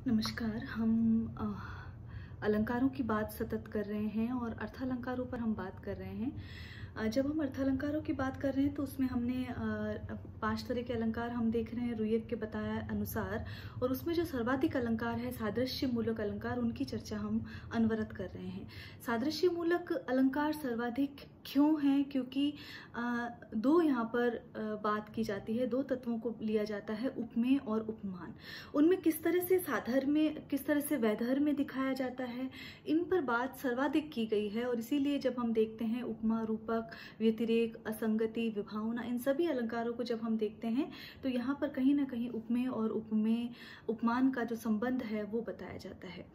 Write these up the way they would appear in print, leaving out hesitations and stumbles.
नमस्कार। हम अलंकारों की बात सतत कर रहे हैं और अर्थालंकारों पर हम बात कर रहे हैं। जब हम अर्थालंकारों की बात कर रहे हैं तो उसमें हमने 5 तरह के अलंकार हम देख रहे हैं रुय्यक के बताया अनुसार, और उसमें जो सर्वाधिक अलंकार है सादृश्य मूलक अलंकार, उनकी चर्चा हम अनवरत कर रहे हैं। सादृश्य मूलक अलंकार सर्वाधिक क्यों हैं? क्योंकि दो यहाँ पर बात की जाती है, दो तत्वों को लिया जाता है, उपमेय और उपमान। उनमें किस तरह से साधर्म्य, किस तरह से वैधर्म्य दिखाया जाता है, इन पर बात सर्वाधिक की गई है। और इसीलिए जब हम देखते हैं उपमा, रूपक, व्यतिरेक, असंगति, विभावना, इन सभी अलंकारों को जब हम देखते हैं तो यहाँ पर कहीं ना कहीं उपमेय और उपमेय उपमान का जो संबंध है वो बताया जाता है।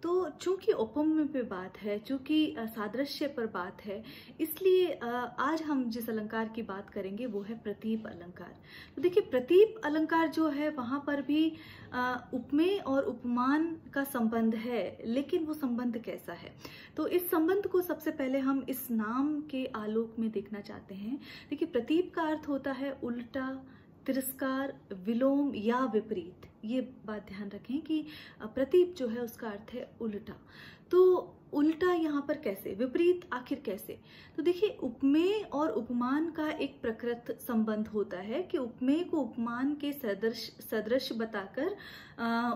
तो चूंकि उपमेय पे बात है, चूंकि सादृश्य पर बात है, इसलिए आज हम जिस अलंकार की बात करेंगे वो है प्रतीप अलंकार। तो देखिए, प्रतीप अलंकार जो है वहां पर भी उपमेय और उपमान का संबंध है, लेकिन वो संबंध कैसा है? तो इस संबंध को सबसे पहले हम इस नाम के आलोक में देखना चाहते हैं। देखिए, प्रतीप का अर्थ होता है उल्टा, तिरस्कार, विलोम या विपरीत। ये बात ध्यान रखें कि प्रतीप जो है उसका अर्थ है उल्टा। तो उल्टा यहाँ पर कैसे, विपरीत आखिर कैसे? तो देखिए, उपमेय और उपमान का एक प्रकृत संबंध होता है कि उपमेय को उपमान के सदृश बताकर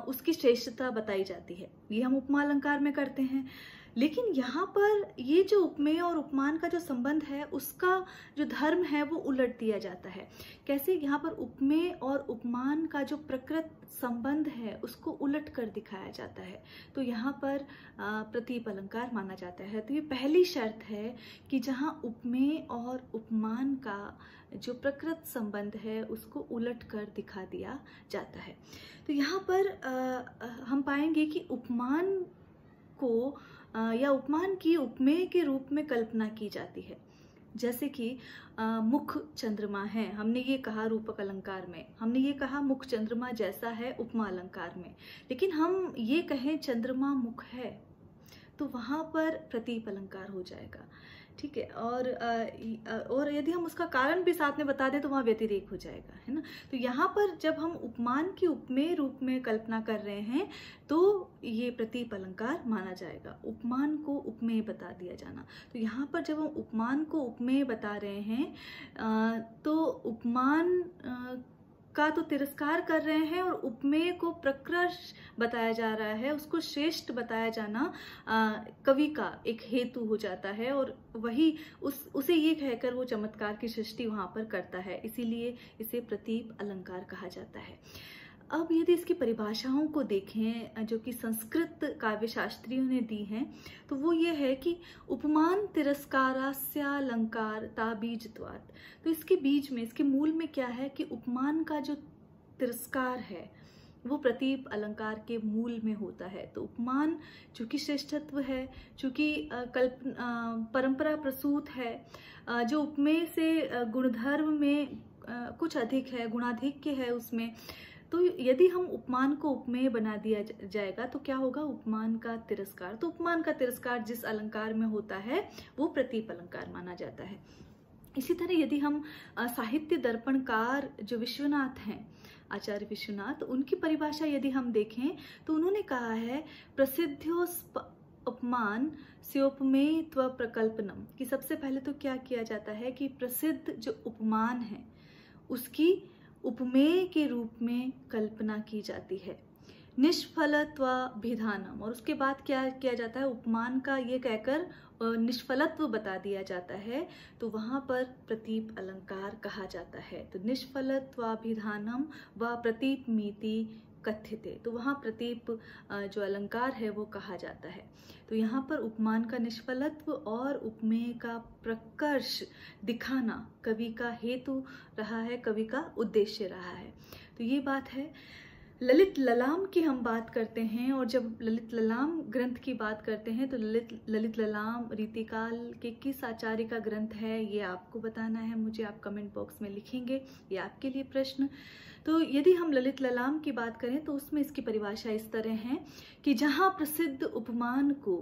उसकी श्रेष्ठता बताई जाती है। ये हम उपमा अलंकार में करते हैं। लेकिन यहाँ पर ये जो उपमेय और उपमान का जो संबंध है उसका जो धर्म है वो उलट दिया जाता है। कैसे? यहाँ पर उपमेय और उपमान का जो प्रकृत संबंध है उसको उलट कर दिखाया जाता है। तो यहाँ पर प्रतीप अलंकार माना जाता है। तो ये पहली शर्त है कि जहाँ उपमेय और उपमान का जो प्रकृत संबंध है उसको उलट कर दिखा दिया जाता है। तो यहाँ पर हम पाएंगे कि उपमान को या उपमान की उपमेय के रूप में कल्पना की जाती है। जैसे कि मुख चंद्रमा है, हमने ये कहा रूपक अलंकार में, हमने ये कहा मुख चंद्रमा जैसा है उपमा अलंकार में। लेकिन हम ये कहें चंद्रमा मुख है तो वहां पर प्रतीप अलंकार हो जाएगा। ठीक है। और यदि हम उसका कारण भी साथ में बता दें तो वहां व्यतिरेक हो जाएगा, है ना। तो यहाँ पर जब हम उपमान की उपमेय रूप में कल्पना कर रहे हैं तो ये प्रतीप अलंकार माना जाएगा, उपमान को उपमेय बता दिया जाना। तो यहाँ पर जब हम उपमान को उपमेय बता रहे हैं तो उपमान का तो तिरस्कार कर रहे हैं और उपमेय को प्रकृत बताया जा रहा है, उसको श्रेष्ठ बताया जाना कवि का एक हेतु हो जाता है, और वही उसे ये कहकर वो चमत्कार की सृष्टि वहां पर करता है। इसीलिए इसे प्रतीप अलंकार कहा जाता है। अब यदि इसकी परिभाषाओं को देखें जो कि संस्कृत काव्यशास्त्रियों ने दी हैं, तो वो ये है कि उपमान तिरस्कारास्यालंकार ताबीजत्वात्। तो इसके बीज में, इसके मूल में क्या है कि उपमान का जो तिरस्कार है वो प्रतीप अलंकार के मूल में होता है। तो उपमान चूंकि श्रेष्ठत्व है, चूंकि परंपरा प्रसूत है, जो उपमेय से गुणधर्म में कुछ अधिक है, गुणाधिक्य है उसमें, तो यदि हम उपमान को उपमेय बना दिया जाएगा तो क्या होगा? उपमान का तिरस्कार। तो उपमान का तिरस्कार जिस अलंकार में होता है वो प्रतीप अलंकार माना जाता है। इसी तरह यदि हम साहित्य दर्पणकार जो विश्वनाथ हैं, आचार्य विश्वनाथ, उनकी परिभाषा यदि हम देखें तो उन्होंने कहा है प्रसिद्ध्योपमान स्योपमेयत्व प्रकल्पनम, कि सबसे पहले तो क्या किया जाता है कि प्रसिद्ध जो उपमान है उसकी उपमेय के रूप में कल्पना की जाती है, निष्फलत्वाभिधानम, और उसके बाद क्या किया जाता है? उपमान का ये कहकर निष्फलत्व बता दिया जाता है, तो वहां पर प्रतीप अलंकार कहा जाता है। तो निष्फलत्वाभिधानम व प्रतीपमीति कथ्यते, तो वहां प्रतीप जो अलंकार है वो कहा जाता है। तो यहाँ पर उपमान का निष्फलत्व और उपमेय का प्रकर्ष दिखाना कवि का हेतु रहा है, कवि का उद्देश्य रहा है। तो ये बात है। ललित ललाम की हम बात करते हैं, और जब ललित ललाम ग्रंथ की बात करते हैं तो ललित ललाम रीतिकाल के किस आचार्य का ग्रंथ है ये आपको बताना है मुझे। आप कमेंट बॉक्स में लिखेंगे, ये आपके लिए प्रश्न। तो यदि हम ललित ललाम की बात करें तो उसमें इसकी परिभाषा इस तरह है कि जहाँ प्रसिद्ध उपमान को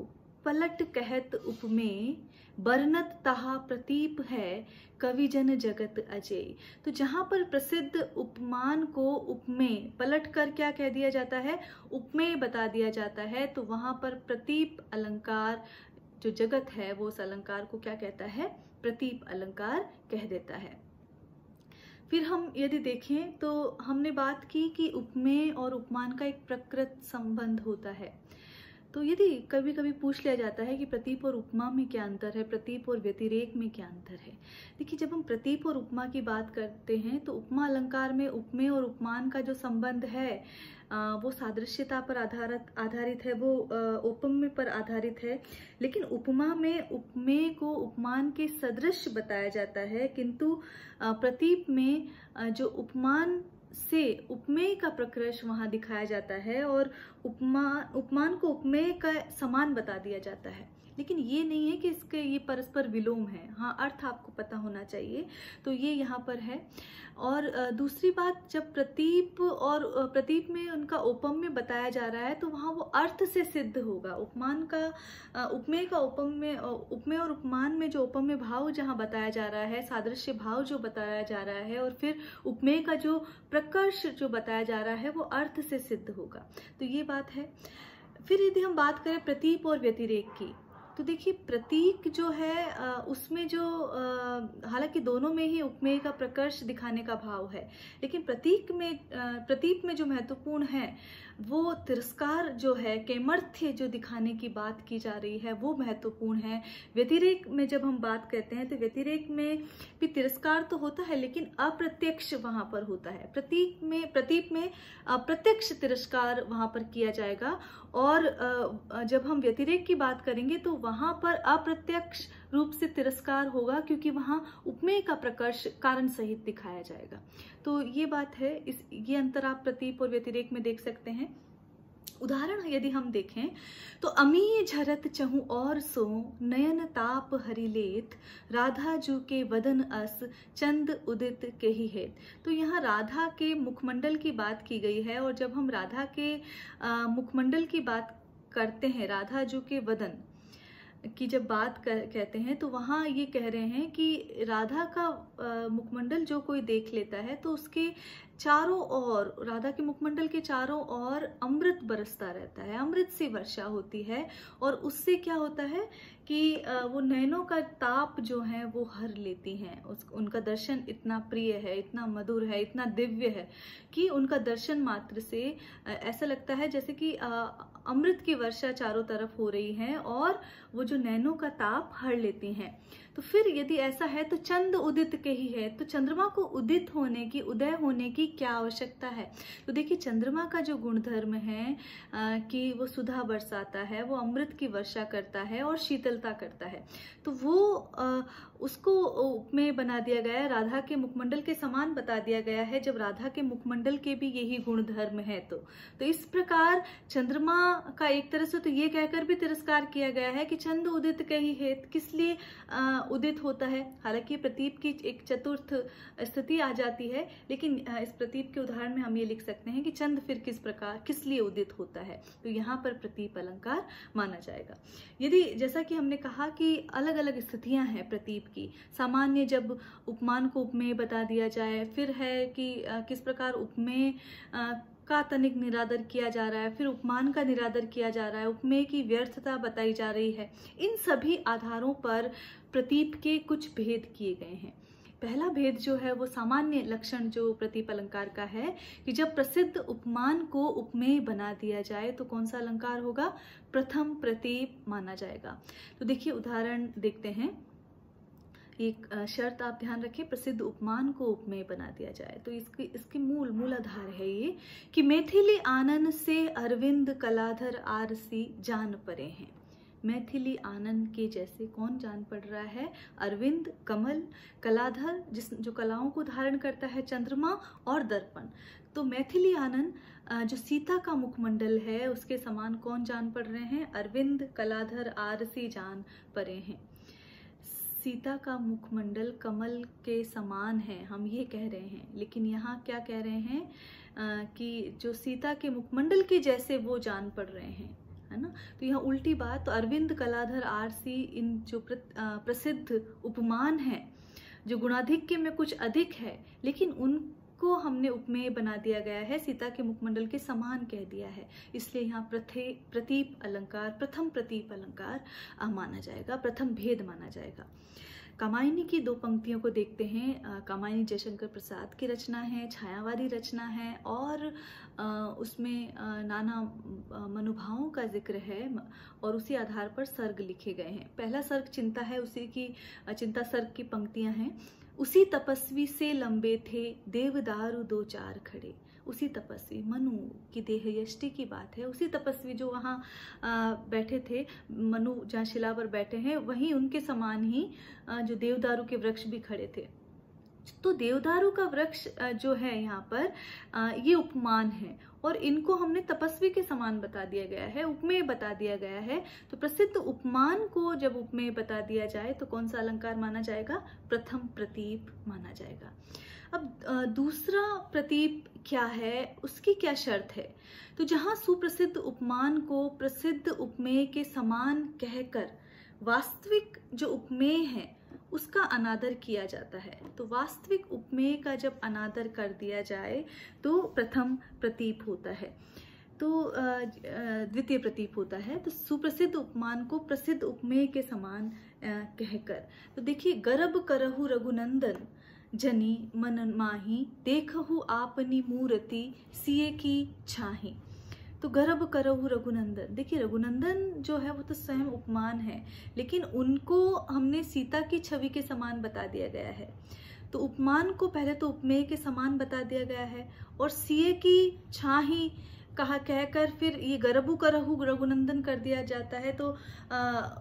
पलट कहत उपमेय, बरनत तहा प्रतीप है, कवि जन जगत अजय। तो जहाँ पर प्रसिद्ध उपमान को उपमेय पलट कर क्या कह दिया जाता है, उपमेय बता दिया जाता है, तो वहाँ पर प्रतीप अलंकार जो जगत है वो उस अलंकार को क्या कहता है, प्रतीप अलंकार कह देता है। फिर हम यदि देखें तो हमने बात की कि उपमेय और उपमान का एक प्रकृत संबंध होता है। तो यदि कभी कभी पूछ लिया जाता है कि प्रतीप और उपमा में क्या अंतर है, प्रतीप और व्यतिरेक में क्या अंतर है। देखिए, जब हम प्रतीप और उपमा की बात करते हैं तो उपमा अलंकार में उपमेय और उपमान का जो संबंध है वो सादृश्यता पर आधारित है, वो उपमेय पर आधारित है। लेकिन उपमा में उपमेय को उपमान के सदृश बताया जाता है, किंतु प्रतीप में जो उपमान से उपमेय का प्रकृष वहां दिखाया जाता है और उपमान को उपमेय का समान बता दिया जाता है। लेकिन ये नहीं है कि इसके ये परस्पर विलोम है, हाँ अर्थ आपको पता होना चाहिए, तो ये यहाँ पर है। और दूसरी बात, जब प्रतीप में उनका उपमेय बताया जा रहा है तो वहाँ वो अर्थ से सिद्ध होगा। उपमेय और उपमान में जो उपमेय भाव जहाँ बताया जा रहा है, सादृश्य भाव जो बताया जा रहा है, और फिर उपमेय का जो प्रकर्ष जो बताया जा रहा है वो अर्थ से सिद्ध होगा। तो ये बात है। फिर यदि हम बात करें प्रतीप और व्यतिरेक की, तो देखिए प्रतीक जो है उसमें जो हालांकि दोनों में ही उपमेय का प्रकर्ष दिखाने का भाव है, लेकिन प्रतीप में जो महत्वपूर्ण है वो तिरस्कार जो है, कैमर्थ्य जो दिखाने की बात की जा रही है वो महत्वपूर्ण है। व्यतिरेक में जब हम बात करते हैं तो व्यतिरेक में भी तिरस्कार तो होता है लेकिन अप्रत्यक्ष वहां पर होता है। प्रतीप में अप्रत्यक्ष तिरस्कार वहां पर किया जाएगा, और जब हम व्यतिरेक की बात करेंगे तो वहां पर अप्रत्यक्ष रूप से तिरस्कार होगा, क्योंकि वहां उपमेय का प्रकर्ष कारण सहित दिखाया जाएगा। तो ये बात है, ये अंतर आप प्रतीप और व्यतिरेक में देख सकते हैं। उदाहरण यदि हम देखें तो अमीय झरत चहु और सो, नयन ताप हरि लेत, राधा जू के वदन अस, चंद उदित केहि हेत। तो यहाँ राधा के मुखमंडल की बात की गई है, और जब हम राधा के मुखमंडल की बात करते हैं, राधा जू के वदन की जब बात कहते हैं, तो वहाँ ये कह रहे हैं कि राधा का मुखमंडल जो कोई देख लेता है तो उसके चारों ओर, राधा के मुखमंडल के चारों ओर अमृत बरसता रहता है, अमृत से वर्षा होती है, और उससे क्या होता है कि वो नयनों का ताप जो है वो हर लेती हैं। उनका दर्शन इतना प्रिय है, इतना मधुर है, इतना दिव्य है कि उनका दर्शन मात्र से ऐसा लगता है जैसे कि अमृत की वर्षा चारों तरफ हो रही है, और वो जो नैनों का ताप हर लेती हैं। तो फिर यदि ऐसा है तो चंद उदित के ही है, तो चंद्रमा को उदित होने की, उदय होने की क्या आवश्यकता है। तो देखिए, चंद्रमा का जो गुणधर्म है कि वो सुधा बरसाता है, वो अमृत की वर्षा करता है और शीतलता करता है, तो वो उसको उपमेय बना दिया गया है, राधा के मुखमंडल के समान बता दिया गया है, जब राधा के मुखमंडल के भी यही गुणधर्म है। तो इस प्रकार चंद्रमा का एक तरह से तो ये कहकर भी तिरस्कार किया गया है कि चंद उदित कही हेत, किस लिए उदित होता है। हालांकि प्रतीप की एक चतुर्थ स्थिति आ जाती है, लेकिन इस प्रतीप के उदाहरण में हम ये लिख सकते हैं कि चंद फिर किस लिए उदित होता है, तो यहाँ पर प्रतीप अलंकार माना जाएगा। यदि जैसा कि हमने कहा कि अलग अलग स्थितियां हैं प्रतीप की, सामान्य जब उपमान को उपमेय बता दिया जाए, फिर है कि किस प्रकार उपमेय का तनिक निरादर किया जा रहा है, फिर उपमान का निरादर किया जा रहा है, उपमेय की व्यर्थता बताई जा रही है। इन सभी आधारों पर प्रतीप के कुछ भेद किए गए हैं। पहला भेद जो है वो सामान्य लक्षण जो प्रतीप अलंकार का है कि जब प्रसिद्ध उपमान को उपमेय बना दिया जाए तो कौन सा अलंकार होगा, प्रथम प्रतीप माना जाएगा। तो देखिए उदाहरण देखते हैं। एक शर्त आप ध्यान रखें, प्रसिद्ध उपमान को उपमेय बना दिया जाए तो इसकी मूल आधार है ये कि मैथिली आनन से अरविंद कलाधर आरसी जान परे हैं। मैथिली आनंद के जैसे कौन जान पड़ रहा है, अरविंद, कमल, कलाधर जो कलाओं को धारण करता है, चंद्रमा और दर्पण। तो मैथिली आनंद जो सीता का मुखमंडल है उसके समान कौन जान पड़ रहे हैं, अरविंद, कलाधर, आरसी जान परे हैं। सीता का मुखमंडल कमल के समान है, हम ये कह रहे हैं, लेकिन यहाँ क्या कह रहे हैं कि जो सीता के मुखमंडल के जैसे वो जान पड़ रहे हैं। है ना। तो यहाँ उल्टी बात, तो अरविंद, कलाधर, आरसी, इन जो प्रसिद्ध उपमान हैं, जो गुणाधिक्य में कुछ अधिक है, लेकिन उनको हमने उपमेय बना दिया गया है, सीता के मुखमंडल के समान कह दिया है, इसलिए यहाँ प्रतीप अलंकार, प्रथम प्रतीप अलंकार माना जाएगा, प्रथम भेद माना जाएगा। कामायनी की 2 पंक्तियों को देखते हैं। कामायनी जयशंकर प्रसाद की रचना है, छायावादी रचना है, और उसमें नाना मनोभावों का जिक्र है और उसी आधार पर सर्ग लिखे गए हैं। पहला सर्ग चिंता है, उसी की चिंता सर्ग की पंक्तियां हैं। उसी तपस्वी से लंबे थे देवदारू 2 4 खड़े। उसी तपस्वी, मनु की देह यष्टि की बात है, उसी तपस्वी जो वहाँ बैठे थे, मनु जहाँ शिला पर बैठे हैं, वहीं उनके समान ही जो देवदारू के वृक्ष भी खड़े थे। तो देवदारू का वृक्ष जो है यहाँ पर ये उपमान है और इनको हमने तपस्वी के समान बता दिया गया है, उपमेय बता दिया गया है। तो प्रसिद्ध उपमान को जब उपमेय बता दिया जाए तो कौन सा अलंकार माना जाएगा? प्रथम प्रतीप माना जाएगा। अब दूसरा प्रतीप क्या है, उसकी क्या शर्त है? तो जहाँ सुप्रसिद्ध उपमान को प्रसिद्ध उपमेय के समान कहकर वास्तविक जो उपमेय है उसका अनादर किया जाता है, तो वास्तविक उपमेय का जब अनादर कर दिया जाए तो प्रथम प्रतीप होता है, तो द्वितीय प्रतीप होता है। तो सुप्रसिद्ध उपमान को प्रसिद्ध उपमेय के समान कहकर, तो देखिए, गर्भ करहु रघुनंदन जनी मन माही, देखहु आपनी मूर्ति सिए की छाही। तो गर्भ करहु रघुनंदन, देखिए रघुनंदन जो है वो तो स्वयं उपमान है, लेकिन उनको हमने सीता की छवि के समान बता दिया गया है। तो उपमान को पहले तो उपमेय के समान बता दिया गया है और सिए की छाही कहा कहकर फिर ये गर्भु करहु रघुनंदन कर दिया जाता है, तो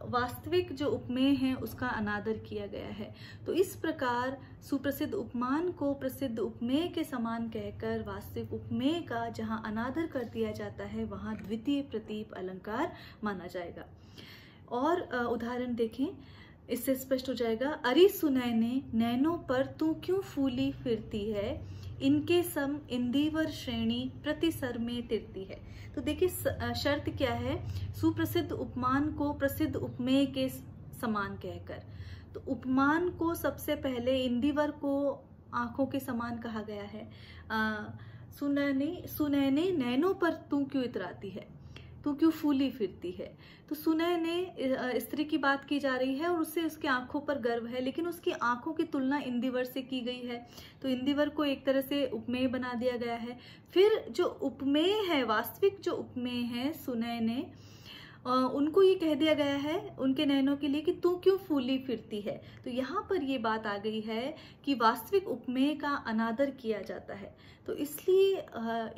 वास्तविक जो उपमेय है उसका अनादर किया गया है। तो इस प्रकार सुप्रसिद्ध उपमान को प्रसिद्ध उपमेय के समान कहकर वास्तविक उपमेय का जहाँ अनादर कर दिया जाता है वहाँ द्वितीय प्रतीप अलंकार माना जाएगा। और उदाहरण देखें, इससे स्पष्ट हो जाएगा। अरि सुनैने नैनों पर तू क्यों फूली फिरती है, इनके सम इंदिवर श्रेणी प्रति सर में तिरती है। तो देखिए शर्त क्या है, सुप्रसिद्ध उपमान को प्रसिद्ध उपमेय के समान कहकर, तो उपमान को सबसे पहले इंदिवर को आंखों के समान कहा गया है। सुनैने नैनों पर तू क्यों इतराती है, तू क्यों फूली फिरती है। तो सुनैने स्त्री की बात की जा रही है और उससे उसकी आंखों पर गर्व है, लेकिन उसकी आंखों की तुलना इंदिवर से की गई है, तो इंदिवर को एक तरह से उपमेय बना दिया गया है। फिर जो उपमेय है, वास्तविक जो उपमेय है सुनैने, उनको ये कह दिया गया है उनके नैनों के लिए कि तू क्यों फूली फिरती है। तो यहाँ पर ये बात आ गई है कि वास्तविक उपमेय का अनादर किया जाता है, तो इसलिए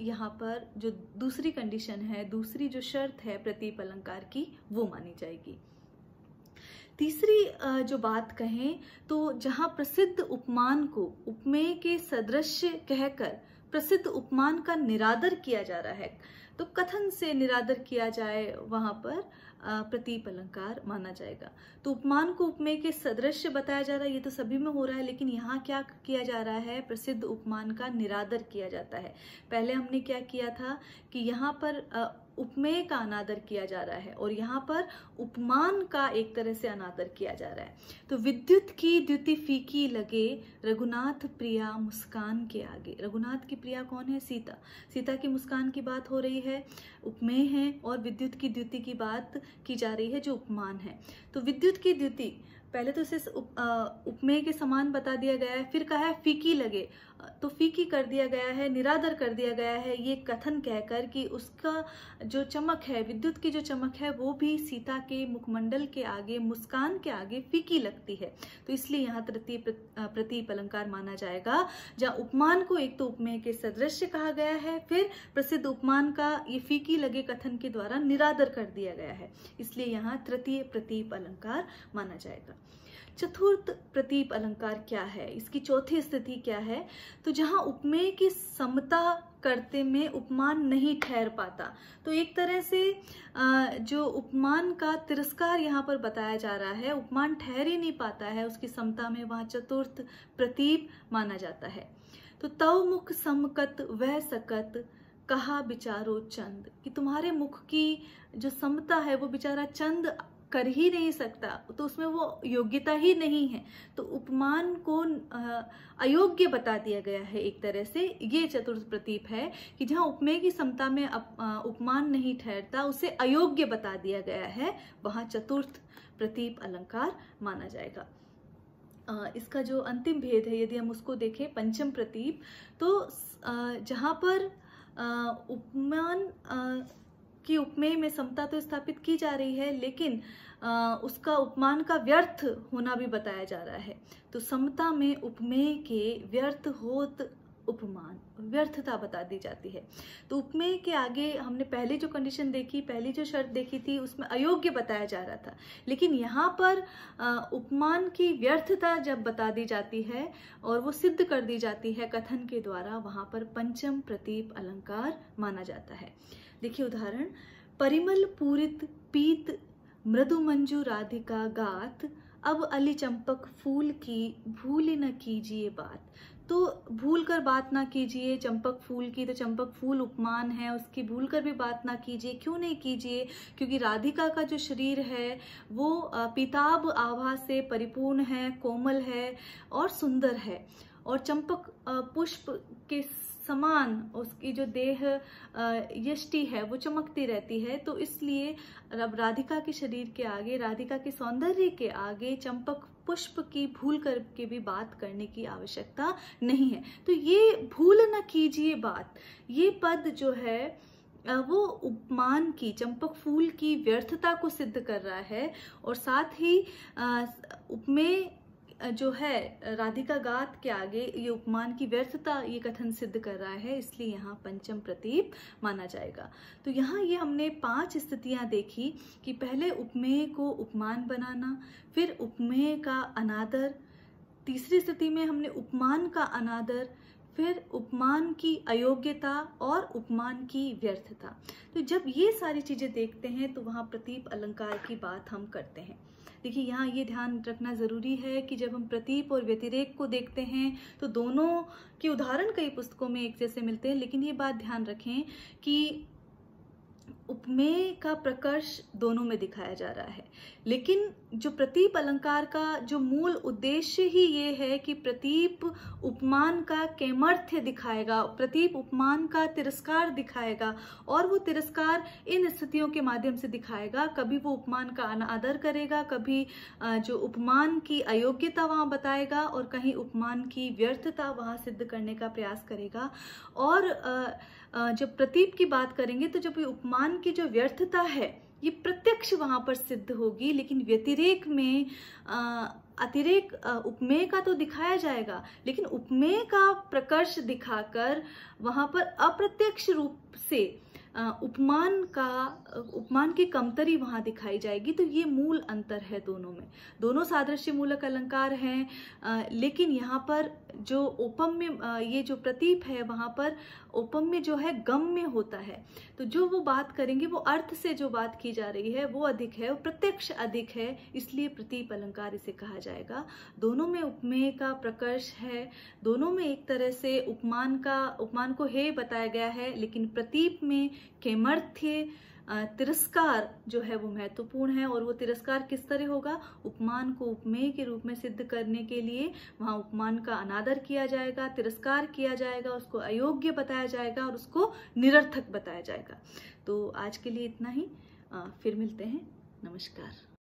यहाँ पर जो दूसरी कंडीशन है, दूसरी जो शर्त है प्रतीप अलंकार की, वो मानी जाएगी। तीसरी जो बात कहें तो जहाँ प्रसिद्ध उपमान को उपमेय के सदृश कहकर प्रसिद्ध उपमान का निरादर किया जा रहा है, तो कथन से निरादर किया जाए वहां पर प्रतीप अलंकार माना जाएगा। तो उपमान को उपमेय के सदृश बताया जा रहा है, ये तो सभी में हो रहा है, लेकिन यहाँ क्या किया जा रहा है, प्रसिद्ध उपमान का निरादर किया जाता है। पहले हमने क्या किया था कि यहाँ पर उपमेय का अनादर किया जा रहा है और यहाँ पर उपमान का एक तरह से अनादर किया जा रहा है। तो विद्युत की द्युति फीकी लगे, रघुनाथ प्रिया मुस्कान के आगे। रघुनाथ की प्रिया कौन है? सीता। सीता की मुस्कान की बात हो रही है, उपमेय है, और विद्युत की द्युति की बात की जा रही है जो उपमान है। तो विद्युत की द्युति पहले तो इसे उपमेय के समान बता दिया गया है, फिर कहा है फीकी लगे, तो फीकी कर दिया गया है, निरादर कर दिया गया है ये कथन कहकर कि उसका जो चमक है, विद्युत की जो चमक है, वो भी सीता के मुखमंडल के आगे, मुस्कान के आगे फीकी लगती है। तो इसलिए यहाँ तृतीय प्रतीप अलंकार माना जाएगा, जहाँ उपमान को एक तो उपमेय के सदृश कहा गया है, फिर प्रसिद्ध उपमान का ये फीकी लगे कथन के द्वारा निरादर कर दिया गया है, इसलिए यहाँ तृतीय प्रतीप अलंकार माना जाएगा। चतुर्थ प्रतीप अलंकार क्या है, इसकी चौथी स्थिति क्या है? तो जहां उपमेय की समता करते में उपमान नहीं ठहर पाता, तो एक तरह से जो उपमान का तिरस्कार यहाँ पर बताया जा रहा है, उपमान ठहर ही नहीं पाता है उसकी समता में, वहां चतुर्थ प्रतीप माना जाता है। तो तव मुख समकत वह सकत, कहा विचारो चंद, कि तुम्हारे मुख की जो समता है वो बेचारा चंद कर ही नहीं सकता, तो उसमें वो योग्यता ही नहीं है। तो उपमान को अयोग्य बता दिया गया है एक तरह से। ये चतुर्थ प्रतीप है कि जहाँ उपमेय की समता में उपमान नहीं ठहरता, उसे अयोग्य बता दिया गया है, वहां चतुर्थ प्रतीप अलंकार माना जाएगा। इसका जो अंतिम भेद है यदि हम उसको देखें, पंचम प्रतीप, तो जहाँ पर उपमान कि उपमेय में समता तो स्थापित की जा रही है, लेकिन उसका उपमान का व्यर्थ होना भी बताया जा रहा है। तो समता में उपमेय के व्यर्थ होत उपमान, व्यर्थता बता दी जाती है। तो उपमेय के आगे हमने पहली जो कंडीशन देखी, पहली जो शर्त देखी थी, उसमें अयोग्य बताया जा रहा था, लेकिन यहाँ पर उपमान की व्यर्थता जब बता दी जाती है और वो सिद्ध कर दी जाती है कथन के द्वारा, वहां पर पंचम प्रतीप अलंकार माना जाता है। देखिए उदाहरण, परिमल पूरित पीत मृदु मंजू राधिका गात, अब अली चंपक फूल की भूल न कीजिए बात। तो भूल कर बात ना कीजिए चंपक फूल की, तो चंपक फूल उपमान है, उसकी भूल कर भी बात ना कीजिए। क्यों नहीं कीजिए? क्योंकि राधिका का जो शरीर है वो पीताभ आभा से परिपूर्ण है, कोमल है और सुंदर है, और चंपक पुष्प के समान उसकी जो देह यष्टि है वो चमकती रहती है। तो इसलिए अब राधिका के शरीर के आगे, राधिका के सौंदर्य के आगे चंपक पुष्प की भूल करके भी बात करने की आवश्यकता नहीं है। तो ये भूल न कीजिए बात, ये पद जो है वो उपमान की, चंपक फूल की व्यर्थता को सिद्ध कर रहा है, और साथ ही उपमेय जो है राधिका गात के आगे ये उपमान की व्यर्थता ये कथन सिद्ध कर रहा है, इसलिए यहाँ पंचम प्रतीप माना जाएगा। तो यहाँ ये हमने 5 स्थितियां देखी कि पहले उपमेय को उपमान बनाना, फिर उपमेय का अनादर, तीसरी स्थिति में हमने उपमान का अनादर, फिर उपमान की अयोग्यता और उपमान की व्यर्थता। तो जब ये सारी चीजें देखते हैं तो वहाँ प्रतीप अलंकार की बात हम करते हैं। देखिए यहाँ ये ध्यान रखना जरूरी है कि जब हम प्रतीप और व्यतिरेक को देखते हैं तो दोनों के उदाहरण कई पुस्तकों में एक जैसे मिलते हैं, लेकिन ये बात ध्यान रखें कि उपमेय का प्रकर्ष दोनों में दिखाया जा रहा है, लेकिन जो प्रतीप अलंकार का जो मूल उद्देश्य ही ये है कि प्रतीप उपमान का कैमर्थ्य दिखाएगा, प्रतीप उपमान का तिरस्कार दिखाएगा, और वो तिरस्कार इन स्थितियों के माध्यम से दिखाएगा। कभी वो उपमान का अनादर करेगा, कभी जो उपमान की अयोग्यता वहां बताएगा, और कहीं उपमान की व्यर्थता वहां सिद्ध करने का प्रयास करेगा। और जब प्रतीप की बात करेंगे तो जब ये उपमान की जो व्यर्थता है ये प्रत्यक्ष वहां पर सिद्ध होगी, लेकिन व्यतिरेक में अतिरेक उपमेय का तो दिखाया जाएगा, लेकिन उपमेय का प्रकर्ष दिखाकर वहां पर अप्रत्यक्ष रूप से उपमान की कमतरी वहां दिखाई जाएगी। तो ये मूल अंतर है दोनों में। दोनों सादृश्य मूलक अलंकार हैं, लेकिन यहाँ पर जो औपम्य ये जो प्रतीप है वहां पर औपम्य जो है गम्य होता है। तो जो वो बात करेंगे वो अर्थ से जो बात की जा रही है वो अधिक है, वो प्रत्यक्ष अधिक है, इसलिए प्रतीप अलंकार इसे कहा जाएगा। दोनों में उपमेय का प्रकर्ष है, दोनों में एक तरह से उपमान को हे बताया गया है, लेकिन प्रतीप में कैमर्थ्य तिरस्कार जो है वो महत्वपूर्ण है। और वो तिरस्कार किस तरह होगा? उपमान को उपमेय के रूप में सिद्ध करने के लिए वहां उपमान का अनादर किया जाएगा, तिरस्कार किया जाएगा, उसको अयोग्य बताया जाएगा और उसको निरर्थक बताया जाएगा। तो आज के लिए इतना ही, फिर मिलते हैं। नमस्कार।